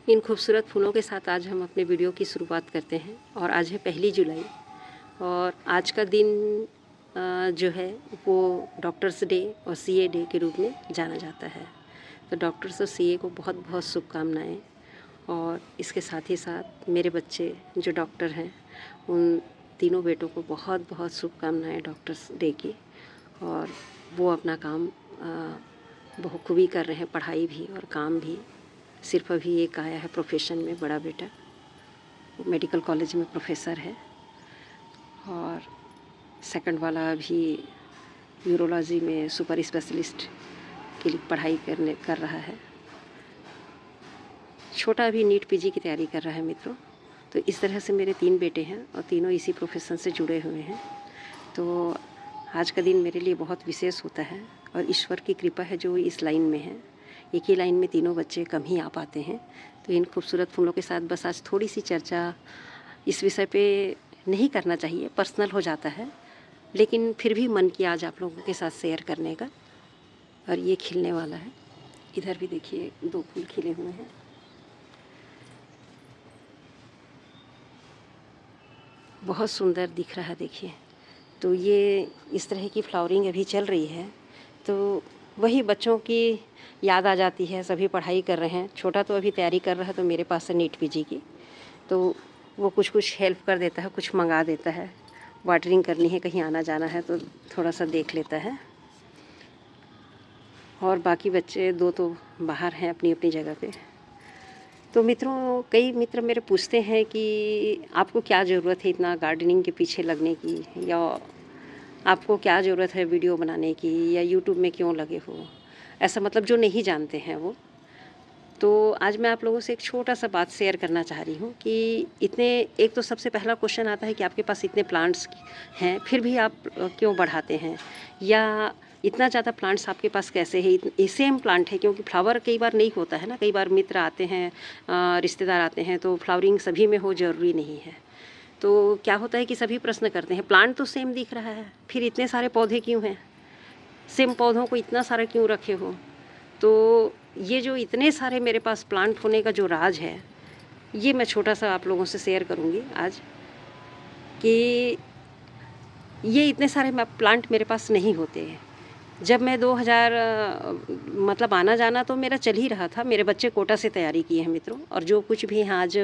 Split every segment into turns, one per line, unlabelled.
इन खूबसूरत फूलों के साथ आज हम अपने वीडियो की शुरुआत करते हैं और आज है 1 जुलाई और आज का दिन जो है वो डॉक्टर्स डे और सीए डे के रूप में जाना जाता है। तो डॉक्टर्स और सीए को बहुत बहुत शुभकामनाएं और इसके साथ ही साथ मेरे बच्चे जो डॉक्टर हैं उन तीनों बेटों को बहुत बहुत शुभकामनाएं डॉक्टर्स डे की। और वो अपना काम बखूबी कर रहे हैं, पढ़ाई भी और काम भी। सिर्फ अभी एक आया है प्रोफेशन में, बड़ा बेटा मेडिकल कॉलेज में प्रोफेसर है और सेकंड वाला अभी यूरोलॉजी में सुपर स्पेशलिस्ट के लिए पढ़ाई कर रहा है। छोटा अभी नीट पीजी की तैयारी कर रहा है मित्रों। तो इस तरह से मेरे 3 बेटे हैं और तीनों इसी प्रोफेशन से जुड़े हुए हैं। तो आज का दिन मेरे लिए बहुत विशेष होता है और ईश्वर की कृपा है जो इस लाइन में है। एक ही लाइन में तीनों बच्चे कम ही आ पाते हैं। तो इन खूबसूरत फूलों के साथ बस आज थोड़ी सी चर्चा इस विषय पे नहीं करना चाहिए, पर्सनल हो जाता है, लेकिन फिर भी मन किया आज आप लोगों के साथ शेयर करने का। और ये खिलने वाला है, इधर भी देखिए 2 फूल खिले हुए हैं। बहुत सुंदर दिख रहा है देखिए। तो ये इस तरह की फ्लावरिंग अभी चल रही है। तो वही बच्चों की याद आ जाती है, सभी पढ़ाई कर रहे हैं। छोटा तो अभी तैयारी कर रहा है, तो मेरे पास है नीट पीजी की, तो वो कुछ कुछ हेल्प कर देता है, कुछ मंगा देता है। वाटरिंग करनी है, कहीं आना जाना है तो थोड़ा सा देख लेता है। और बाकी बच्चे 2 तो बाहर हैं अपनी अपनी जगह पे। तो मित्रों, कई मित्र मेरे पूछते हैं कि आपको क्या ज़रूरत है इतना गार्डनिंग के पीछे लगने की, या आपको क्या ज़रूरत है वीडियो बनाने की, या यूट्यूब में क्यों लगे हो, ऐसा मतलब जो नहीं जानते हैं वो। तो आज मैं आप लोगों से एक छोटा सा बात शेयर करना चाह रही हूँ कि एक तो सबसे पहला क्वेश्चन आता है कि आपके पास इतने प्लांट्स हैं फिर भी आप क्यों बढ़ाते हैं, या इतना ज़्यादा प्लांट्स आपके पास कैसे है। ये सेम प्लांट है, क्योंकि फ्लावर कई बार नहीं होता है ना, कई बार मित्र आते हैं, रिश्तेदार आते हैं, तो फ्लावरिंग सभी में हो ज़रूरी नहीं है। तो क्या होता है कि सभी प्रश्न करते हैं, प्लांट तो सेम दिख रहा है, फिर इतने सारे पौधे क्यों हैं, सेम पौधों को इतना सारा क्यों रखे हो। तो ये जो इतने सारे मेरे पास प्लांट होने का जो राज है, ये मैं छोटा सा आप लोगों से शेयर करूँगी आज। कि ये इतने सारे प्लांट मेरे पास नहीं होते हैं। जब मैं 2000 मतलब आना जाना तो मेरा चल ही रहा था। मेरे बच्चे कोटा से तैयारी किए हैं मित्रों, और जो कुछ भी हैं आज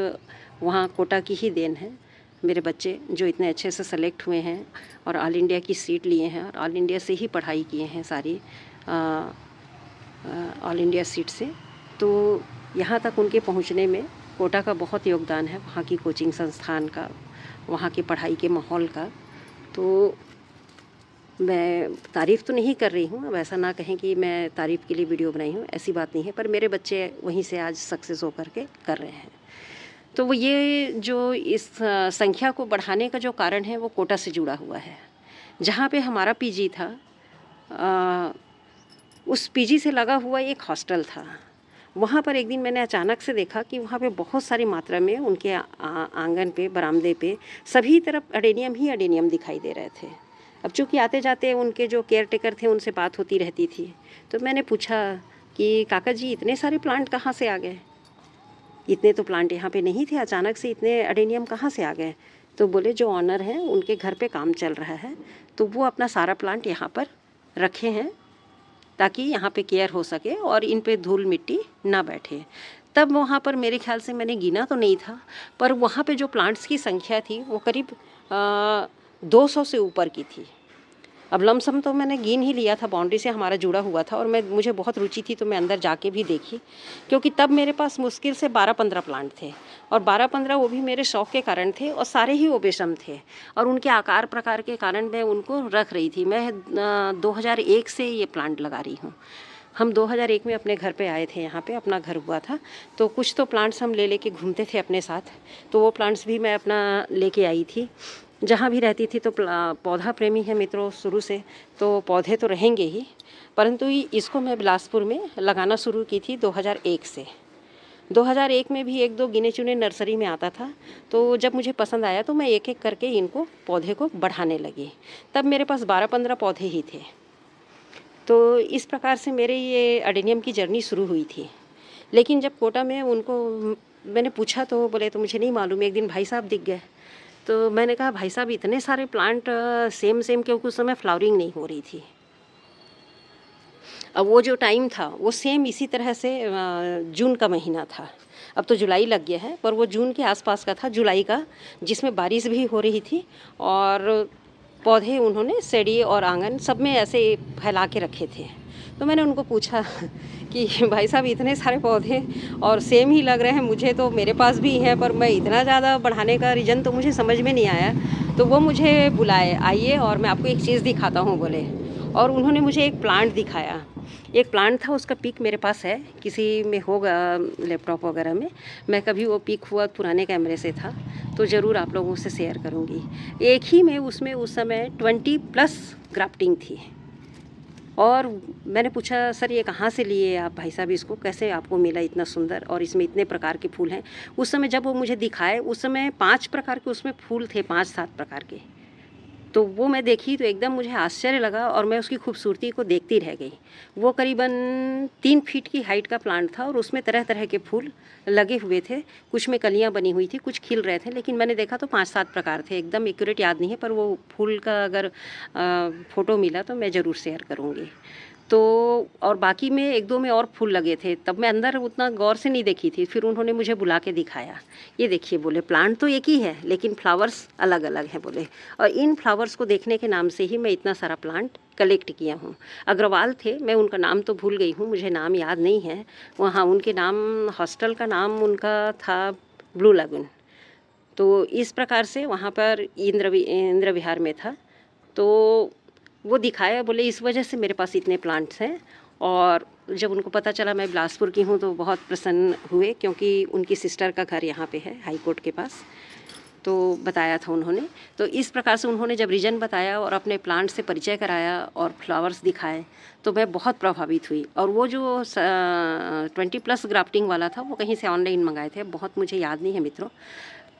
वहाँ कोटा की ही देन है। मेरे बच्चे जो इतने अच्छे से सेलेक्ट हुए हैं और ऑल इंडिया की सीट लिए हैं और ऑल इंडिया से ही पढ़ाई किए हैं सारी, ऑल इंडिया सीट से। तो यहाँ तक उनके पहुँचने में कोटा का बहुत योगदान है, वहाँ की कोचिंग संस्थान का, वहाँ के पढ़ाई के माहौल का। तो मैं तारीफ़ तो नहीं कर रही हूँ, अब ऐसा ना कहें कि मैं तारीफ़ के लिए वीडियो बनाई हूँ, ऐसी बात नहीं है, पर मेरे बच्चे वहीं से आज सक्सेस होकर के कर रहे हैं। तो वो ये जो इस संख्या को बढ़ाने का जो कारण है वो कोटा से जुड़ा हुआ है। जहाँ पे हमारा पीजी था, उस पीजी से लगा हुआ एक हॉस्टल था। वहाँ पर एक दिन मैंने अचानक से देखा कि वहाँ पे बहुत सारी मात्रा में उनके आंगन पे, बरामदे पे सभी तरफ अडेनियम ही अडेनियम दिखाई दे रहे थे। अब चूँकि आते जाते उनके जो केयर टेकर थे उनसे बात होती रहती थी, तो मैंने पूछा कि काका जी इतने सारे प्लांट कहाँ से आ गए, इतने तो प्लांट यहाँ पे नहीं थे, अचानक से इतने अडेनियम कहाँ से आ गए। तो बोले जो ऑनर हैं उनके घर पे काम चल रहा है, तो वो अपना सारा प्लांट यहाँ पर रखे हैं ताकि यहाँ पे केयर हो सके और इन पे धूल मिट्टी ना बैठे। तब वहाँ पर मेरे ख्याल से मैंने गिना तो नहीं था, पर वहाँ पे जो प्लांट्स की संख्या थी वो करीब 200 से ऊपर की थी। अब लमसम तो मैंने गिन ही लिया था, बाउंड्री से हमारा जुड़ा हुआ था और मुझे बहुत रुचि थी, तो मैं अंदर जाके भी देखी, क्योंकि तब मेरे पास मुश्किल से 12-15 प्लांट थे, और 12-15 वो भी मेरे शौक़ के कारण थे, और सारे ही ओबेसम थे, और उनके आकार प्रकार के कारण मैं उनको रख रही थी। मैं 2001 से ये प्लांट लगा रही हूँ। हम 2001 में अपने घर पे आए थे, यहाँ पे अपना घर हुआ था, तो कुछ तो प्लांट्स हम ले के घूमते थे अपने साथ, तो वो प्लांट्स भी मैं अपना लेके आई थी। जहाँ भी रहती थी तो पौधा प्रेमी है मित्रों शुरू से, तो पौधे तो रहेंगे ही, परंतु इसको मैं बिलासपुर में लगाना शुरू की थी 2001 से। 2001 में भी 1-2 गिने चुने नर्सरी में आता था, तो जब मुझे पसंद आया तो मैं एक एक करके इनको पौधे को बढ़ाने लगी। तब मेरे पास 12-15 पौधे ही थे। तो इस प्रकार से मेरे ये अडेनियम की जर्नी शुरू हुई थी। लेकिन जब कोटा में उनको मैंने पूछा तो बोले तो मुझे नहीं मालूम, एक दिन भाई साहब दिख गए। तो मैंने कहा भाई साहब इतने सारे प्लांट सेम सेम, क्योंकि उस समय फ्लावरिंग नहीं हो रही थी। अब वो जो टाइम था वो सेम इसी तरह से जून का महीना था। अब तो जुलाई लग गया है, पर वो जून के आसपास का था, जुलाई का, जिसमें बारिश भी हो रही थी और पौधे उन्होंने सीढ़ी और आंगन सब में ऐसे फैला के रखे थे। तो मैंने उनको पूछा कि भाई साहब इतने सारे पौधे और सेम ही लग रहे हैं, मुझे तो मेरे पास भी हैं, पर मैं इतना ज़्यादा बढ़ाने का रीज़न तो मुझे समझ में नहीं आया। तो वो मुझे बुलाए, आइए और मैं आपको एक चीज़ दिखाता हूँ बोले। और उन्होंने मुझे एक प्लांट दिखाया। एक प्लांट था, उसका पिक मेरे पास है, किसी में होगा लैपटॉप वगैरह में। मैं कभी वो पिक हुआ पुराने कैमरे से था तो ज़रूर आप लोगों से शेयर करूँगी। एक ही में उसमें उस समय 20+ ग्राफ्टिंग थी। और मैंने पूछा सर ये कहाँ से लिए आप भाई साहब, इसको कैसे आपको मिला इतना सुंदर और इसमें इतने प्रकार के फूल हैं। उस समय जब वो मुझे दिखाए उस समय 5 प्रकार के उसमें फूल थे, 5-7 प्रकार के। तो वो मैं देखी तो एकदम मुझे आश्चर्य लगा और मैं उसकी खूबसूरती को देखती रह गई। वो करीबन 3 फीट की हाइट का प्लांट था और उसमें तरह तरह के फूल लगे हुए थे। कुछ में कलियां बनी हुई थी, कुछ खिल रहे थे, लेकिन मैंने देखा तो 5-7 प्रकार थे। एकदम एक्यूरेट याद नहीं है, पर वो फूल का अगर फ़ोटो मिला तो मैं ज़रूर शेयर करूँगी। तो और बाकी में 1-2 में और फूल लगे थे, तब मैं अंदर उतना गौर से नहीं देखी थी। फिर उन्होंने मुझे बुला के दिखाया, ये देखिए बोले प्लांट तो एक ही है लेकिन फ्लावर्स अलग अलग हैं बोले। और इन फ्लावर्स को देखने के नाम से ही मैं इतना सारा प्लांट कलेक्ट किया हूँ। अग्रवाल थे, मैं उनका नाम तो भूल गई हूँ, मुझे नाम याद नहीं है। वहाँ उनके नाम, हॉस्टल का नाम उनका था ब्लू लगून। तो इस प्रकार से वहाँ पर इंद्र विहार में था। तो वो दिखाया, बोले इस वजह से मेरे पास इतने प्लांट्स हैं। और जब उनको पता चला मैं बिलासपुर की हूँ तो बहुत प्रसन्न हुए, क्योंकि उनकी सिस्टर का घर यहाँ पे है हाई कोर्ट के पास। तो बताया था उन्होंने। तो इस प्रकार से उन्होंने जब रीजन बताया और अपने प्लांट से परिचय कराया और फ्लावर्स दिखाए तो मैं बहुत प्रभावित हुई। और वो जो 20+ ग्राफ्टिंग वाला था वो कहीं से ऑनलाइन मंगाए थे, बहुत मुझे याद नहीं है मित्रों।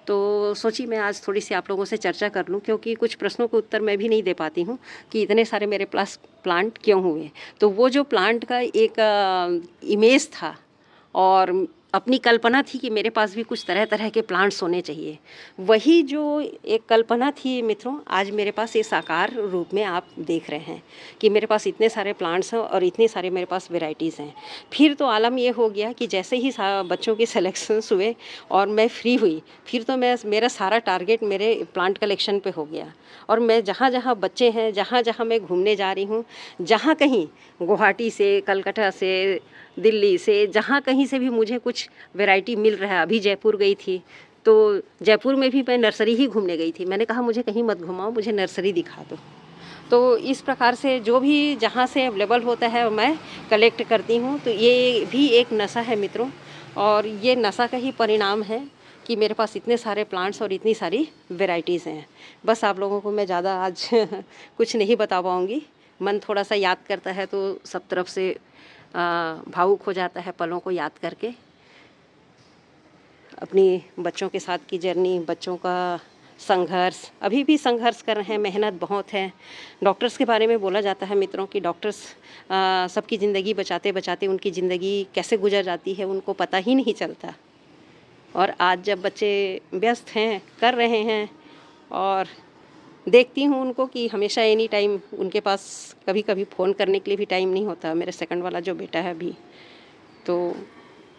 तो सोची मैं आज थोड़ी सी आप लोगों से चर्चा कर लूं, क्योंकि कुछ प्रश्नों के उत्तर मैं भी नहीं दे पाती हूं कि इतने सारे मेरे पास प्लांट क्यों हुए। तो वो जो प्लांट का एक इमेज था और अपनी कल्पना थी कि मेरे पास भी कुछ तरह तरह के प्लांट्स होने चाहिए, वही जो एक कल्पना थी मित्रों, आज मेरे पास ये साकार रूप में आप देख रहे हैं कि मेरे पास इतने सारे प्लांट्स हैं और इतने सारे मेरे पास वेराइटीज़ हैं। फिर तो आलम ये हो गया कि जैसे ही बच्चों के सिलेक्शंस हुए और मैं फ्री हुई, फिर तो मेरा सारा टारगेट मेरे प्लांट कलेक्शन पे हो गया। और मैं जहाँ जहाँ बच्चे हैं, जहाँ जहाँ मैं घूमने जा रही हूँ, जहाँ कहीं गुवाहाटी से, कलकत्ता से, दिल्ली से, जहाँ कहीं से भी मुझे कुछ वैरायटी मिल रहा है। अभी जयपुर गई थी तो जयपुर में भी मैं नर्सरी ही घूमने गई थी। मैंने कहा मुझे कहीं मत घुमाओ, मुझे नर्सरी दिखा दो। तो इस प्रकार से जो भी जहाँ से अवेलेबल होता है मैं कलेक्ट करती हूँ। तो ये भी एक नशा है मित्रों, और ये नशा का ही परिणाम है कि मेरे पास इतने सारे प्लांट्स और इतनी सारी वैरायटीज़ हैं। बस आप लोगों को मैं ज़्यादा आज कुछ नहीं बता पाऊँगी। मन थोड़ा सा याद करता है तो सब तरफ से भावुक हो जाता है पलों को याद करके। अपनी बच्चों के साथ की जर्नी, बच्चों का संघर्ष, अभी भी संघर्ष कर रहे हैं, मेहनत बहुत है। डॉक्टर्स के बारे में बोला जाता है मित्रों कि डॉक्टर्स सबकी ज़िंदगी बचाते बचाते उनकी ज़िंदगी कैसे गुजर जाती है उनको पता ही नहीं चलता। और आज जब बच्चे व्यस्त हैं, कर रहे हैं, और देखती हूँ उनको कि हमेशा एनी टाइम उनके पास कभी कभी फ़ोन करने के लिए भी टाइम नहीं होता। मेरे सेकंड वाला जो बेटा है अभी, तो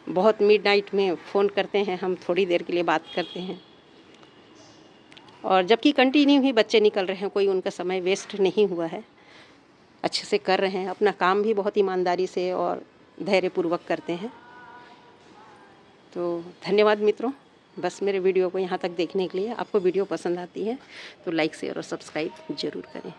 बहुत मिडनाइट में फ़ोन करते हैं, हम थोड़ी देर के लिए बात करते हैं। और जबकि कंटिन्यू ही बच्चे निकल रहे हैं, कोई उनका समय वेस्ट नहीं हुआ है, अच्छे से कर रहे हैं अपना काम भी, बहुत ईमानदारी से और धैर्यपूर्वक करते हैं। तो धन्यवाद मित्रों, बस मेरे वीडियो को यहाँ तक देखने के लिए। आपको वीडियो पसंद आती है तो लाइक शेयर और सब्सक्राइब ज़रूर करें।